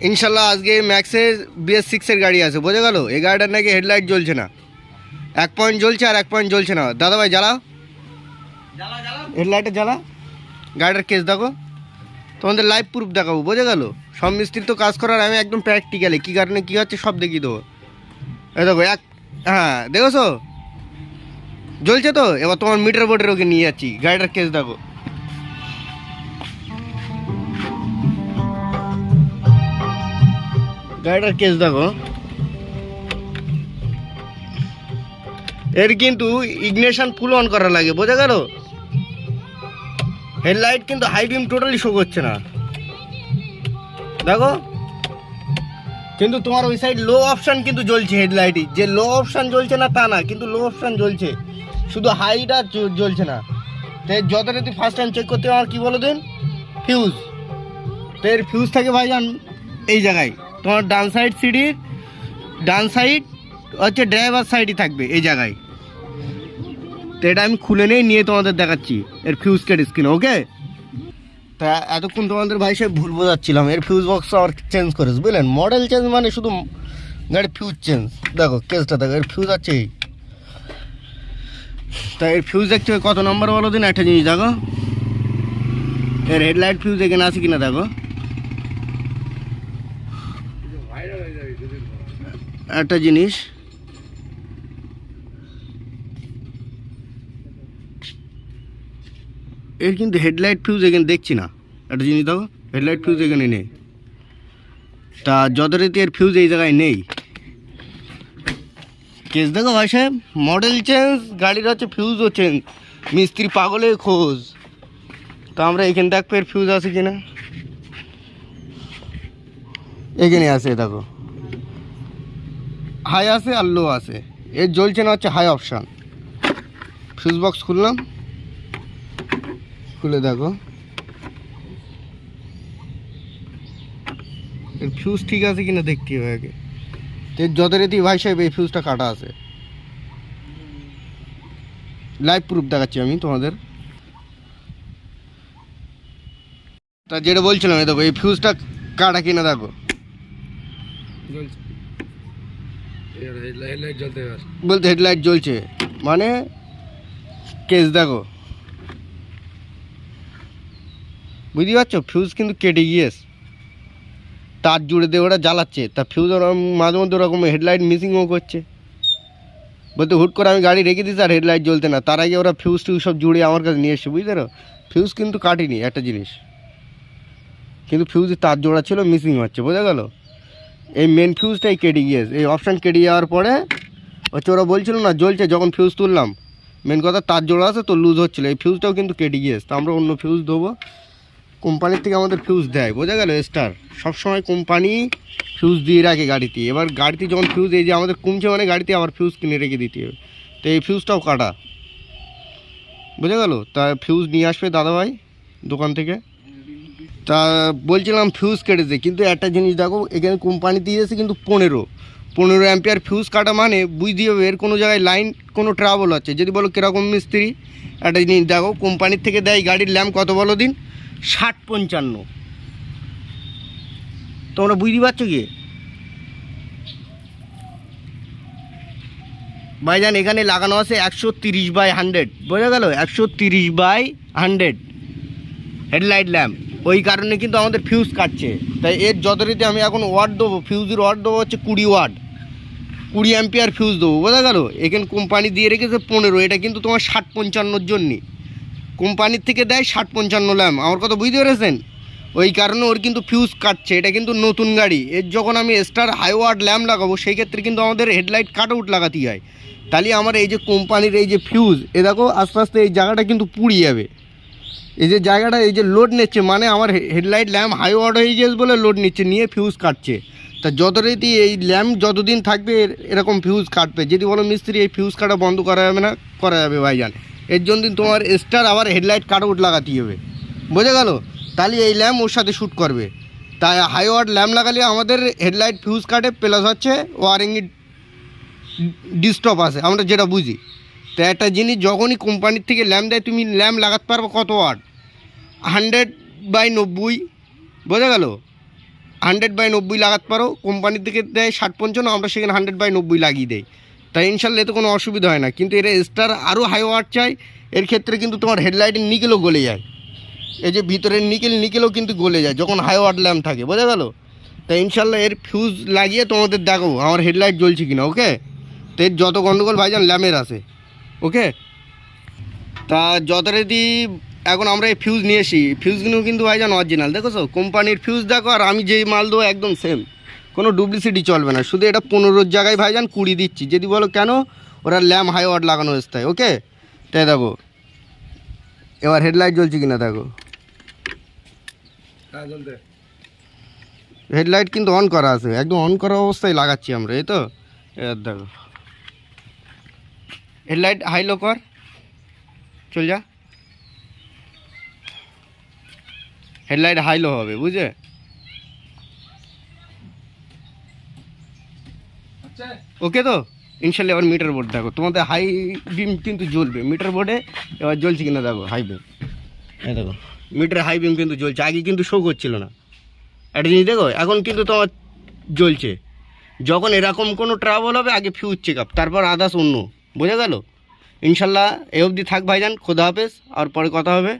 ইনশাল্লাহ আজকে ম্যাক্সের bs6 গাড়ি আছে, বোঝা গেল। এই গাড়িটার নাকি হেডলাইট জ্বলছে না, 1 পয়েন্ট জ্বলছে আর 1 পয়েন্ট জ্বলছে না। দাদা ভাই জ্বালাও, হেডলাইটে জ্বালা। গাড়িটার কেস দেখো, তোমাদের লাইভ প্রুফ দেখাবো, বোঝা গেল। সব মিস্ত্রি তো কাজ করার, আমি একদম প্র্যাকটিক্যালি কী কারণে কী হচ্ছে সব দেখিয়ে দেবো। এই দেখো হ্যাঁ দেখেছো জ্বলছে তো। এবার তোমার মিটার বোর্ডের ওকে নিয়ে যাচ্ছি, গাড়িটার কেস দেখো। গাড়িটার কেস দেখো, এর কিন্তু ইগনিশন ফুল অন করা লাগে, বোঝা গেল। হেডলাইট কিন্তু হাই বিম টোটালি শো করছে না, দেখো। কিন্তু তোমার ওই সাইড লো অপশান কিন্তু জ্বলছে হেডলাইটই, যে লো অপশান জ্বলছে না তা না, কিন্তু লো অপশান জ্বলছে, শুধু হাইটা জ্বলছে না। তো যত রাতি ফার্স্ট টাইম চেক করতে আমার কী বলো দিন, ফিউজ। তো এর ফিউজ থাকে ভাইজান এই জায়গায়, তোমার ডান সাইড সিডির ডান সাইড হচ্ছে ড্রাইভার সাইডই থাকবে এই জায়গায়। তো এটা আমি খুলে নিয়ে তোমাদের দেখাচ্ছি এর ফিউজ কেট স্ক্রিন, ওকে। তা এতক্ষণ তোমাদের ভাই সাহেব ভুল বোঝাচ্ছিলাম, এর ফিউজ বক্স আবার চেঞ্জ করেছে, বুঝলেন। মডেল চেঞ্জ মানে শুধু গাড়ির ফিউজ চেঞ্জ। দেখো কেসটা দেখো, এর ফিউজ আছে এই। তা এর ফিউজ দেখতে কত নম্বর বলো দিন। একটা জিনিস দেখো, এর হেডলাইট ফিউজ এখানে আছে কিনা দেখো। একটা জিনিস, এর কিন্তু হেডলাইট ফিউজ এখানে দেখছি না। একটা জিনিস দেখো, হেডলাইট ফিউজ এখানে নেই। তা যথারীতি এর ফিউজ এই জায়গায় নেই। কেস দেখো ভাই সাহেব, মডেল চেঞ্জ, গাড়ির হচ্ছে ফিউজও চেঞ্জ, মিস্ত্রি পাগলের খোঁজ। তো আমরা এখানে দেখবো এর ফিউজ আছে কিনা, এখানে আছে দেখো, হাই আছে আর লো আছে। এর জ্বলছে না হচ্ছে হাই অপশান। ফিউজ বক্স খুললাম, খুলে দেখো এর ফিউজ ঠিক আছে কিনা দেখতে হবে আগে। তো যথারীতি ভাই সাহেব এই ফিউজটা কাটা আছে, লাইভ প্রুফ দেখাচ্ছি আমি তোমাদের। তা যেটা বলছিলাম দেখো, এই ফিউজটা কাটা কিনা দেখো, বলতে হেডলাইট জ্বলছে মানে কেস দেখো, বুঝতে পারছো। ফিউজ কিন্তু কেটে গিয়েছে, তার জুড়ে দিয়ে ওরা জ্বালাচ্ছে, তা ফিউজ ওরকম মাঝে মধ্যে ওরকম হেডলাইট মিসিংও করছে। বলতে হুট করে আমি গাড়ি রেখে দিচ্ছি আর হেডলাইট জ্বলতে না, তার আগে ওরা ফিউজ টিউজ সব জুড়ে আমার কাছে নিয়ে এসছে, বুঝতে পারো। ফিউজ কিন্তু কাটিনি একটা জিনিস, কিন্তু ফিউজে তার জোড়া ছিল, মিসিং হচ্ছে, বোঝা গেল। এই মেন ফিউজটাই কেটে গিয়েছে, এই অপশান কেটে যাওয়ার পরে হচ্ছে ওরা বলছিল না জ্বলছে, যখন ফিউজ তুললাম মেন কথা তার জোড়া আছে তো লুজ হচ্ছিলো, এই ফিউজটাও কিন্তু কেটে গিয়েছে। তো আমরা অন্য ফিউজ দেবো, কোম্পানির থেকে আমাদের ফিউজ দেয়, বোঝা গেল। স্টার সবসময় কোম্পানি ফিউজ দিয়ে রাখে গাড়িতে। এবার গাড়িতে যখন ফিউজ এই যে আমাদের কমছে মানে গাড়িতে আবার ফিউজ কিনে রেখে দিতে হবে। তো এই ফিউজটাও কাটা, বোঝা গেল। তা ফিউজ নিয়ে আসবে দাদাভাই দোকান থেকে। তা বলছিলাম ফিউজ কেটেছে, কিন্তু একটা জিনিস দেখো, এখানে কোম্পানি দিয়েছে কিন্তু 15 অ্যাম্পিয়ার ফিউজ কাটা মানে বুঝতে হবে এর কোনো জায়গায় লাইন কোনো ট্রাবল আছে। যদি বলো কীরকম মিস্ত্রি, একটা জিনিস দেখো, কোম্পানির থেকে দেয় গাড়ির ল্যাম্প কত বলো দিন, 60-55। তোমরা বুঝতে পারছো কি ভাইজান, এখানে লাগানো আছে 130/100, বোঝা গেল। 130/100 হেডলাইট ল্যাম্প, ওই কারণে কিন্তু আমাদের ফিউজ কাটছে। তাই এর যথারীতি আমি এখন ওয়াট দেবো, ফিউজের ওয়াট দেবো হচ্ছে 20 ওয়াট, 20 অ্যাম্পিয়ার ফিউজ দেবো, বোঝা গেল। এখানে কোম্পানি দিয়ে রেখেছে 15, এটা কিন্তু তোমার 60-55-র জন্যে কোম্পানির থেকে দেয় 60-55 ল্যাম্প, আমার কথা বুঝতে পেরেছেন। ওই কারণে ওর কিন্তু ফিউজ কাটছে। এটা কিন্তু নতুন গাড়ি, এর যখন আমি স্টার হাই ওয়াট ল্যাম্প লাগাবো সেই ক্ষেত্রে কিন্তু আমাদের হেডলাইট কাট আউট লাগাতেই হয়। তাহলে আমার এই যে কোম্পানির এই যে ফিউজ, এ দেখো আস্তে আস্তে এই জায়গাটা কিন্তু পুড়ে যাবে। এই যে জায়গাটা এই যে লোড নিচ্ছে মানে আমার হেডলাইট ল্যাম্প হাই ওয়াট হয়ে গিয়েছে বলে লোড নিচ্ছে, নিয়ে ফিউজ কাটছে। তা যথারীতি এই ল্যাম্প যতদিন থাকবে এরকম ফিউজ কাটবে। যদি বলো মিস্ত্রি এই ফিউজ কাটা বন্ধ করা যাবে না, করা যাবে ভাইজান। এর জন্য তোমার স্টার আবার হেডলাইট কাট আউট লাগাতে হবে, বোঝা গেল। তাহলে এই ল্যাম্প ওর সাথে শ্যুট করবে। তাই হাই ওয়াট ল্যাম্প লাগালে আমাদের হেডলাইট ফিউজ কাটে, প্লাস হচ্ছে ওয়ারিং ডিস্টার্ব আছে, আমরা যেটা বুঝি। তো একটা জিনিস, যখনই কোম্পানির থেকে ল্যাম্প দেয় তুমি ল্যাম্প লাগাতে পারবো কত ওয়াট, 100/90, বোঝা গেল। 100/90 লাগাতে পারো। কোম্পানির থেকে দেয় 60-55, আমরা সেখানে 100/90 লাগিয়ে দেয়। তাই ইনশাল্লাহ এতে কোনো অসুবিধা হয় না। কিন্তু এর স্টার আরও হাই ওয়াট চাই। এর ক্ষেত্রে কিন্তু তোমার হেডলাইটের নিকেলও গলে যায়, এই যে ভিতরের নিকেলও কিন্তু গলে যায় যখন হাই ওয়াট ল্যাম্প থাকে, বোঝা গেল? তাই ইনশাল্লাহ এর ফিউজ লাগিয়ে তোমাদের দেখাবো আমার হেডলাইট জ্বলছে কিনা। ওকে, তো এর যত গন্ডগোল ভাইজান ল্যাম্পের আছে। ওকে, তা যথারীতি এখন আমরা এই ফিউজ নিয়ে এসি। ফিউজগুলো কিন্তু ভাইজান অরিজিনাল, দেখো তো কোম্পানির ফিউজ দেখো, আর আমি যেই মাল দেবো একদম সেম, কোনো ডুপ্লিসিটি চলবে না। শুধু এটা 15 জায়গায় ভাইজান 20 দিচ্ছি। যদি বলো কেন, ওরা ল্যাম্প হাই ওয়াট লাগানো হয়েছে তাই। ওকে, তাই দেখো এবার হেডলাইট জ্বলছে কিনা দেখো। হেডলাইট কিন্তু অন করা আছে, একদম অন করা অবস্থায় লাগাচ্ছি আমরা। এই তো এবার দেখো হেডলাইট হাই লো কর, চল যা, হেডলাইট হাই লো হবে, বুঝে? ওকে, তো ইনশাল্লাহ এবার মিটার বোর্ড দেখো, তোমাদের হাই বিম কিন্তু জ্বলবে মিটার বোর্ডে। এবার জ্বলছে কিনা দেখো হাই বিম, এই দেখো মিটার হাই বিম কিন্তু জ্বলছে, আগে কিন্তু শো করছিল না। একটা জিনিস দেখো, এখন কিন্তু তোমার জ্বলছে। যখন এরকম কোনো ট্রাবল হবে আগে ফিউজ চেক আপ, তারপর আদার্স অন্য, বোঝা গেল? ইনশাল্লাহ এই অবধি থাক ভাইজান, খোদা হাফেজ, আর পরে কথা হবে।